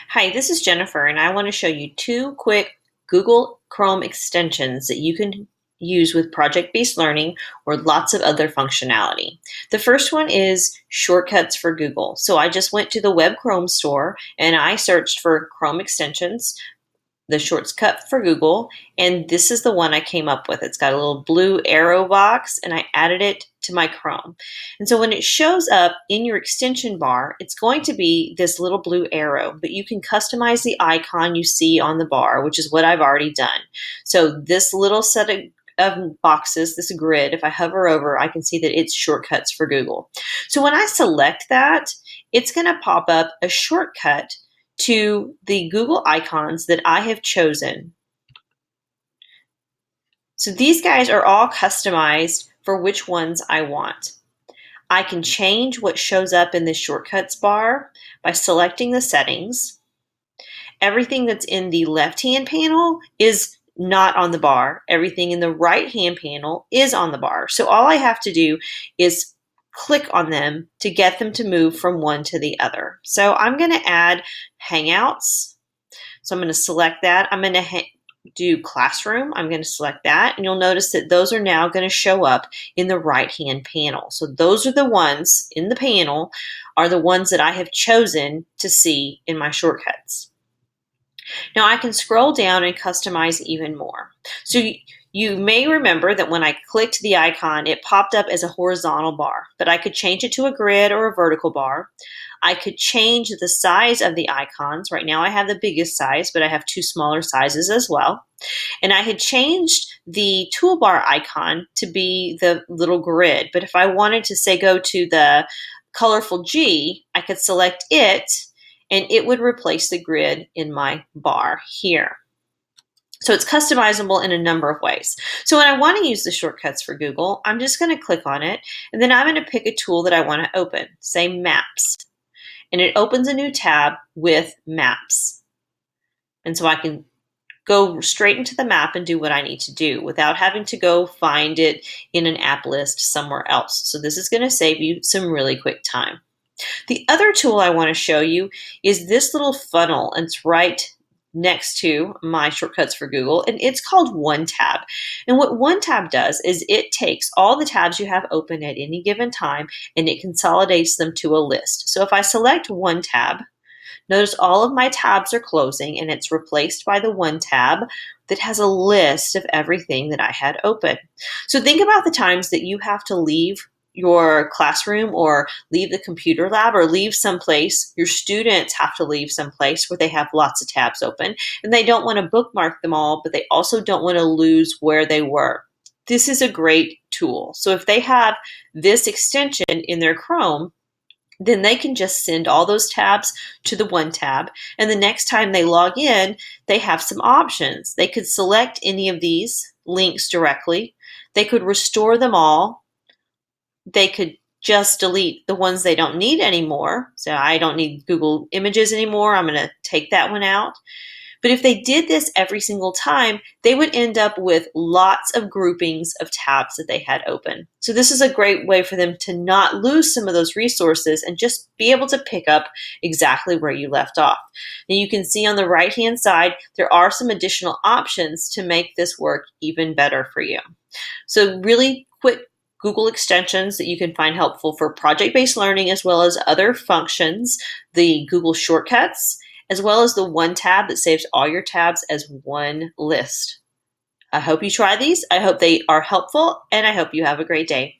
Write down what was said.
Hi, this is Jennifer, and I want to show you two quick Google Chrome extensions that you can use with project-based learning or lots of other functionality. The first one is shortcuts for Google. So I just went to the web Chrome store and I searched for Chrome extensions, the shortcut for Google, and this is the one I came up with. It's got a little blue arrow box and I added it to my Chrome. And so when it shows up in your extension bar, it's going to be this little blue arrow, but you can customize the icon you see on the bar, which is what I've already done. So this little set of boxes, this grid, if I hover over, I can see that it's shortcuts for Google. So when I select that, it's going to pop up a shortcut to the Google icons that I have chosen. So these guys are all customized for which ones I want. I can change what shows up in the shortcuts bar by selecting the settings. Everything that's in the left-hand panel is not on the bar. Everything in the right-hand panel is on the bar. So all I have to do is click on them to get them to move from one to the other. So I'm going to add Hangouts. So I'm going to select that. I'm going to do Classroom. I'm going to select that. And you'll notice that those are now going to show up in the right-hand panel. So those are the ones in the panel are the ones that I have chosen to see in my shortcuts. Now I can scroll down and customize even more. So you may remember that when I clicked the icon, it popped up as a horizontal bar, but I could change it to a grid or a vertical bar. I could change the size of the icons. Right now I have the biggest size, but I have two smaller sizes as well. And I had changed the toolbar icon to be the little grid, but if I wanted to say go to the colorful G, I could select it and it would replace the grid in my bar here. So it's customizable in a number of ways. So when I want to use the shortcuts for Google, I'm just going to click on it, and then I'm going to pick a tool that I want to open, say Maps. And it opens a new tab with Maps. And so I can go straight into the map and do what I need to do without having to go find it in an app list somewhere else. So this is going to save you some really quick time. The other tool I want to show you is this little funnel, and it's right next to my shortcuts for Google, and it's called OneTab. And what OneTab does is it takes all the tabs you have open at any given time and it consolidates them to a list. So if I select OneTab, notice all of my tabs are closing and it's replaced by the OneTab that has a list of everything that I had open. So think about the times that you have to leave your classroom or leave the computer lab or leave someplace. Your students have to leave someplace where they have lots of tabs open and they don't want to bookmark them all, but they also don't want to lose where they were. This is a great tool. So if they have this extension in their Chrome, then they can just send all those tabs to the OneTab, and the next time they log in, they have some options. They could select any of these links directly. They could restore them all. They could just delete the ones they don't need anymore. So I don't need Google Images anymore. I'm going to take that one out. But if they did this every single time, they would end up with lots of groupings of tabs that they had open. So this is a great way for them to not lose some of those resources and just be able to pick up exactly where you left off. Now you can see on the right-hand side, there are some additional options to make this work even better for you. So really quick Google extensions that you can find helpful for project-based learning as well as other functions, the Google shortcuts, as well as the OneTab that saves all your tabs as one list. I hope you try these. I hope they are helpful, and I hope you have a great day.